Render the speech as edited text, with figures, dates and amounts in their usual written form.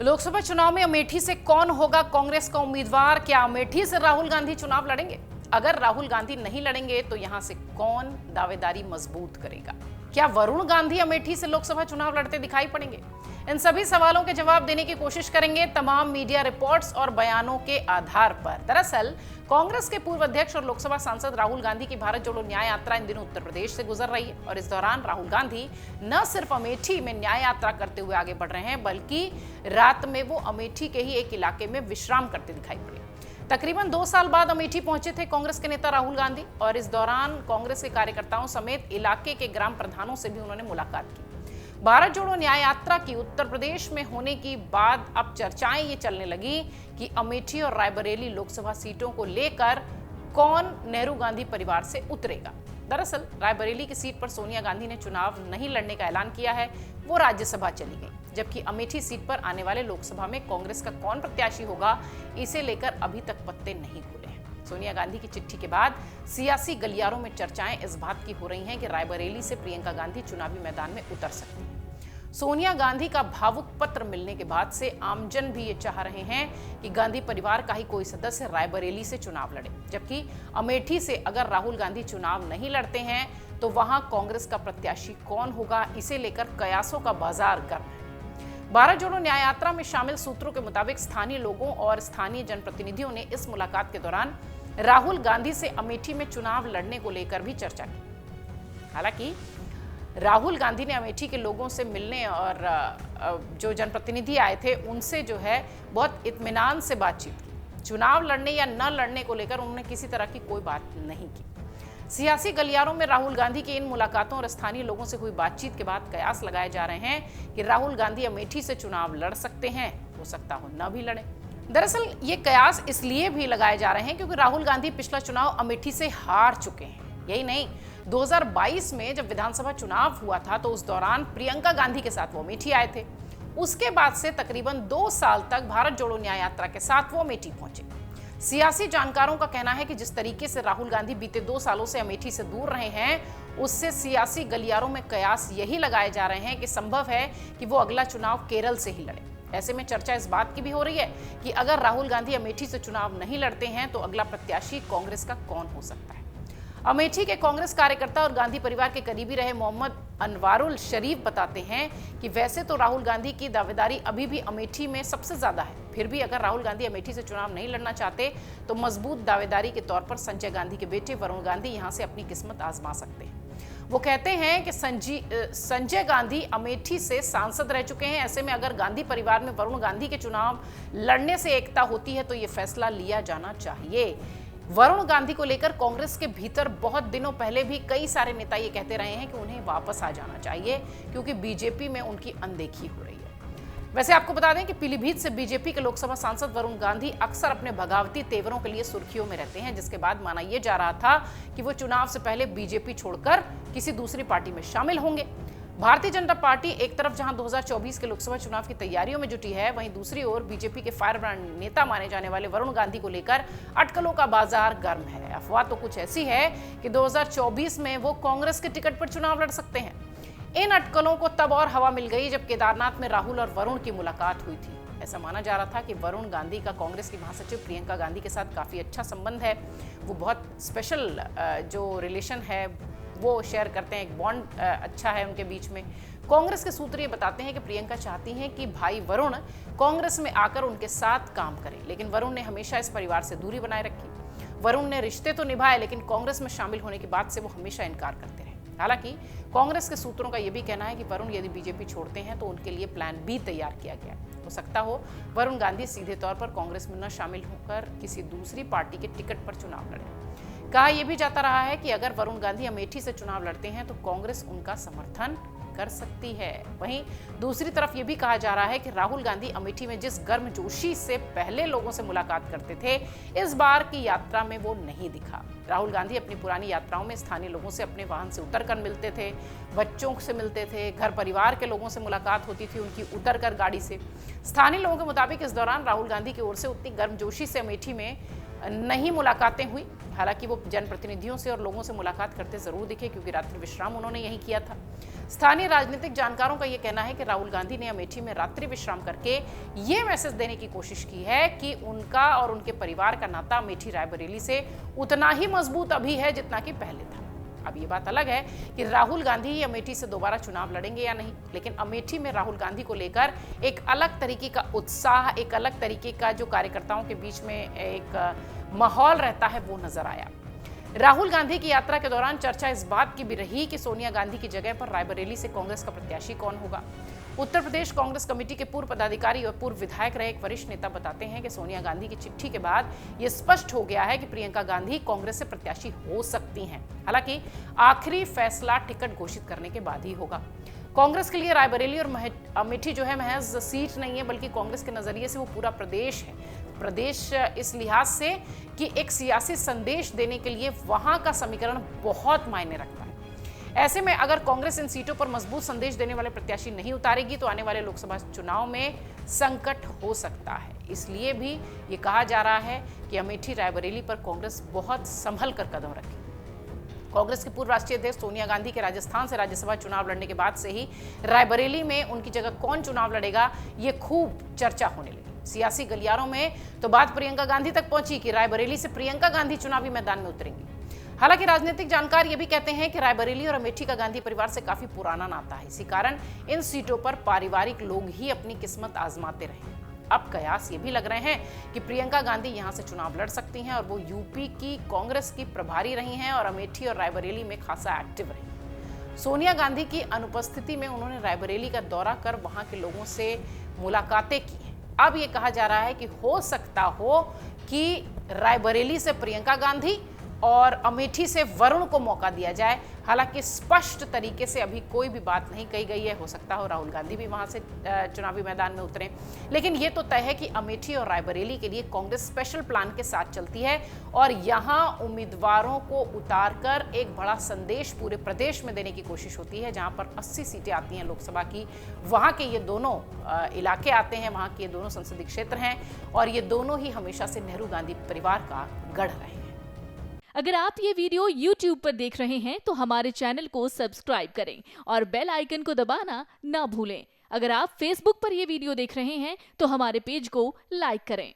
लोकसभा चुनाव में अमेठी से कौन होगा कांग्रेस का उम्मीदवार? क्या अमेठी से राहुल गांधी चुनाव लड़ेंगे? अगर राहुल गांधी नहीं लड़ेंगे तो यहां से कौन दावेदारी मजबूत करेगा? क्या वरुण गांधी अमेठी से लोकसभा चुनाव लड़ते दिखाई पड़ेंगे? इन सभी सवालों के जवाब देने की कोशिश करेंगे तमाम मीडिया रिपोर्ट्स और बयानों के आधार पर। दरअसल कांग्रेस के पूर्व अध्यक्ष और लोकसभा सांसद राहुल गांधी की भारत जोड़ो न्याय यात्रा इन दिनों उत्तर प्रदेश से गुजर रही है और इस दौरान राहुल गांधी न सिर्फ अमेठी में न्याय यात्रा करते हुए आगे बढ़ रहे हैं, बल्कि रात में वो अमेठी के ही एक इलाके में विश्राम करते दिखाई पड़े। तकरीबन 2 साल बाद अमेठी पहुंचे थे कांग्रेस के नेता राहुल गांधी और इस दौरान कांग्रेस के कार्यकर्ताओं समेत इलाके के ग्राम प्रधानों से भी उन्होंने मुलाकात की। भारत जोड़ो न्याय यात्रा की उत्तर प्रदेश में होने की बाद अब चर्चाएं ये चलने लगी कि अमेठी और रायबरेली लोकसभा सीटों को लेकर कौन नेहरू गांधी परिवार से उतरेगा। दरअसल रायबरेली की सीट पर सोनिया गांधी ने चुनाव नहीं लड़ने का ऐलान किया है, वो राज्यसभा चली गई, जबकि अमेठी सीट पर आने वाले लोकसभा में कांग्रेस का कौन प्रत्याशी होगा, इसे लेकर अभी तक पत्ते नहीं खुले हैं। सोनिया गांधी की चिट्ठी के बाद सियासी गलियारों में चर्चाएं इस बात की हो रही हैं कि रायबरेली से प्रियंका गांधी चुनावी मैदान में उतर सकती हैं। सोनिया गांधी का भावुक पत्र मिलने के बाद से आमजन भी ये चाह रहे हैं कि गांधी परिवार का ही कोई सदस्य रायबरेली से चुनाव लड़े, जबकि अमेठी से अगर राहुल गांधी चुनाव नहीं लड़ते हैं तो वहां कांग्रेस का प्रत्याशी कौन होगा, इसे लेकर कयासों का बाजार गर्म है। भारत जोड़ो न्याय यात्रा में शामिल सूत्रों के मुताबिक स्थानीय लोगों और स्थानीय जनप्रतिनिधियों ने इस मुलाकात के दौरान राहुल गांधी से अमेठी में चुनाव लड़ने को लेकर भी चर्चा की। हालांकि राहुल गांधी ने अमेठी के लोगों से मिलने और जो जनप्रतिनिधि आए थे उनसे जो है बहुत इत्मीनान से बातचीत की। चुनाव लड़ने या न लड़ने को लेकर उन्होंने किसी तरह की कोई बात नहीं की। सियासी गलियारों में राहुल गांधी की इन मुलाकातों और स्थानीय लोगों से हुई बातचीत के बाद कयास लगाए जा रहे हैं कि राहुल गांधी अमेठी से चुनाव लड़ सकते हैं, हो सकता हो न भी लड़े। दरअसल ये कयास इसलिए भी लगाए जा रहे हैं क्योंकि राहुल गांधी पिछला चुनाव अमेठी से हार चुके हैं। यही नहीं, 2022 में जब विधानसभा चुनाव हुआ था तो उस दौरान प्रियंका गांधी के साथ वो अमेठी आए थे। उसके बाद से तकरीबन 2 साल तक भारत जोड़ो न्याय यात्रा के साथ वो अमेठी पहुंचे। सियासी जानकारों का कहना है कि जिस तरीके से राहुल गांधी बीते 2 सालों से अमेठी से दूर रहे हैं, उससे सियासी गलियारों में कयास यही लगाए जा रहे हैं कि संभव है कि वो अगला चुनाव केरल से ही लड़े। ऐसे में चर्चा इस बात की भी हो रही है कि अगर राहुल गांधी अमेठी से चुनाव नहीं लड़ते हैं तो अगला प्रत्याशी कांग्रेस का कौन हो सकता है। अमेठी के कांग्रेस कार्यकर्ता और गांधी परिवार के करीबी रहे मोहम्मद अनवारुल शरीफ बताते हैं कि वैसे तो राहुल गांधी की दावेदारी अभी भी अमेठी में सबसे ज्यादा है, फिर भी अगर राहुल गांधी अमेठी से चुनाव नहीं लड़ना चाहते तो मजबूत दावेदारी के तौर पर संजय गांधी के बेटे वरुण गांधी यहां से अपनी किस्मत आजमा सकते हैं। वो कहते हैं कि संजय गांधी अमेठी से सांसद रह चुके हैं। ऐसे में अगर गांधी परिवार में वरुण गांधी के चुनाव लड़ने से एकता होती है तो ये फैसला लिया जाना चाहिए। वरुण गांधी को लेकर कांग्रेस के भीतर बहुत दिनों पहले भी कई सारे नेता ये कहते रहे हैं कि उन्हें वापस आ जाना चाहिए क्योंकि बीजेपी में उनकी अनदेखी हो रही है। वैसे आपको बता दें कि पीलीभीत से बीजेपी के लोकसभा सांसद वरुण गांधी अक्सर अपने बगावती तेवरों के लिए सुर्खियों में रहते हैं, जिसके बाद माना यह जा रहा था कि वो चुनाव से पहले बीजेपी छोड़कर किसी दूसरी पार्टी में शामिल होंगे। भारतीय जनता पार्टी एक तरफ जहां 2024 के लोकसभा चुनाव की तैयारियों में जुटी है, वहीं दूसरी ओर बीजेपी के फायर ब्रांड नेता माने जाने वाले वरुण गांधी को लेकर अटकलों का बाजार गर्म है। अफवाह तो कुछ ऐसी है कि 2024 में वो कांग्रेस के टिकट पर चुनाव लड़ सकते हैं। इन अटकलों को तब और हवा मिल गई जब केदारनाथ में राहुल और वरुण की मुलाकात हुई थी। ऐसा माना जा रहा था कि वरुण गांधी का कांग्रेस की महासचिव प्रियंका गांधी के साथ काफी अच्छा संबंध है, वो बहुत स्पेशल जो रिलेशन है वो शेयर करते हैं, एक बॉन्ड अच्छा है उनके बीच में। कांग्रेस के सूत्र ये बताते हैं कि प्रियंका चाहती हैं कि भाई वरुण कांग्रेस में आकर उनके साथ काम करें, लेकिन वरुण ने हमेशा इस परिवार से दूरी बनाए रखी। वरुण ने रिश्ते तो निभाए, लेकिन कांग्रेस में शामिल होने की बात से वो हमेशा इनकार करते रहे। हालांकि कांग्रेस के सूत्रों का यह भी कहना है कि वरुण यदि बीजेपी छोड़ते हैं तो उनके लिए प्लान बी तैयार किया गया है। हो सकता हो वरुण गांधी सीधे तौर पर कांग्रेस में न शामिल होकर किसी दूसरी पार्टी के टिकट पर चुनाव लड़े। कहा यह भी जाता रहा है कि अगर वरुण गांधी अमेठी से चुनाव लड़ते हैं तो कांग्रेस उनका समर्थन कर सकती है। वहीं दूसरी तरफ यह भी कहा जा रहा है कि राहुल गांधी अमेठी में जिस गर्मजोशी से पहले लोगों से मुलाकात करते थे, इस बार की यात्रा में वो नहीं दिखा। राहुल गांधी अपनी पुरानी यात्राओं में स्थानीय लोगों से अपने वाहन से उतरकर मिलते थे, बच्चों से मिलते थे, घर परिवार के लोगों से मुलाकात होती थी उनकी उतरकर गाड़ी से। स्थानीय लोगों के मुताबिक इस दौरान राहुल गांधी की ओर से उतनी गर्मजोशी से अमेठी में नहीं मुलाकातें हुई। हालांकि वो जनप्रतिनिधियों से और लोगों से मुलाकात करते जरूर दिखे, क्योंकि रात्रि विश्राम उन्होंने यहीं किया था। स्थानीय राजनीतिक जानकारों का यह कहना है कि राहुल गांधी ने अमेठी में रात्रि विश्राम करके ये मैसेज देने की कोशिश की है कि उनका और उनके परिवार का नाता अमेठी रायबरेली से उतना ही मजबूत अभी है जितना कि पहले था। अब ये बात अलग है कि राहुल गांधी ही अमेठी से दोबारा चुनाव लड़ेंगे या नहीं, लेकिन अमेठी में राहुल गांधी को लेकर एक अलग तरीके का उत्साह, एक अलग तरीके का जो कार्यकर्ताओं के बीच में एक माहौल रहता है वो नजर आया। राहुल गांधी की यात्रा के दौरान चर्चा इस बात की भी रही कि सोनिया गांधी की जगह पर रायबरेली से कांग्रेस का प्रत्याशी कौन होगा। उत्तर प्रदेश कांग्रेस कमेटी के पूर्व पदाधिकारी और पूर्व विधायक रहे एक वरिष्ठ नेता बताते हैं कि सोनिया गांधी की चिट्ठी के बाद यह स्पष्ट हो गया है कि प्रियंका गांधी कांग्रेस से प्रत्याशी हो सकती हैं। हालांकि आखिरी फैसला टिकट घोषित करने के बाद ही होगा। कांग्रेस के लिए रायबरेली और अमेठी जो है महज सीट नहीं है, बल्कि कांग्रेस के नजरिए से वो पूरा प्रदेश है। प्रदेश इस लिहाज से कि एक सियासी संदेश देने के लिए वहां का समीकरण बहुत मायने रखता है। ऐसे में अगर कांग्रेस इन सीटों पर मजबूत संदेश देने वाले प्रत्याशी नहीं उतारेगी तो आने वाले लोकसभा चुनाव में संकट हो सकता है। इसलिए भी ये कहा जा रहा है कि अमेठी रायबरेली पर कांग्रेस बहुत संभल कर कदम रखे। कांग्रेस की पूर्व राष्ट्रीय अध्यक्ष सोनिया गांधी के राजस्थान से राज्यसभा चुनाव लड़ने के बाद से ही रायबरेली में उनकी जगह कौन चुनाव लड़ेगा ये खूब चर्चा होने लगी। सियासी गलियारों में तो बात प्रियंका गांधी तक पहुंची कि रायबरेली से प्रियंका गांधी चुनावी मैदान में उतरेंगी। हालांकि राजनीतिक जानकार ये भी कहते हैं कि रायबरेली और अमेठी का गांधी परिवार से काफी पुराना नाता है। इसी कारण इन सीटों पर पारिवारिक लोग ही अपनी किस्मत आजमाते रहे। अब कयास ये भी लग रहे हैं कि प्रियंका गांधी यहां से चुनाव लड़ सकती हैं और वो यूपी की कांग्रेस की प्रभारी रही हैं और अमेठी और रायबरेली में खासा एक्टिव रही। सोनिया गांधी की अनुपस्थिति में उन्होंने रायबरेली का दौरा कर वहां के लोगों से मुलाकातें की हैं। अब ये कहा जा रहा है कि हो सकता हो कि रायबरेली से प्रियंका गांधी और अमेठी से वरुण को मौका दिया जाए। हालांकि स्पष्ट तरीके से अभी कोई भी बात नहीं कही गई है। हो सकता हो राहुल गांधी भी वहां से चुनावी मैदान में उतरें, लेकिन ये तो तय है कि अमेठी और रायबरेली के लिए कांग्रेस स्पेशल प्लान के साथ चलती है और यहां उम्मीदवारों को उतारकर एक बड़ा संदेश पूरे प्रदेश में देने की कोशिश होती है। जहां पर 80 सीटें आती हैं लोकसभा की, वहां के ये दोनों इलाके आते हैं, वहां के ये दोनों संसदीय क्षेत्र हैं और ये दोनों ही हमेशा से नेहरू गांधी परिवार का गढ़ रहे हैं। अगर आप ये वीडियो YouTube पर देख रहे हैं तो हमारे चैनल को सब्सक्राइब करें और बेल आइकन को दबाना ना भूलें। अगर आप Facebook पर ये वीडियो देख रहे हैं तो हमारे पेज को लाइक करें।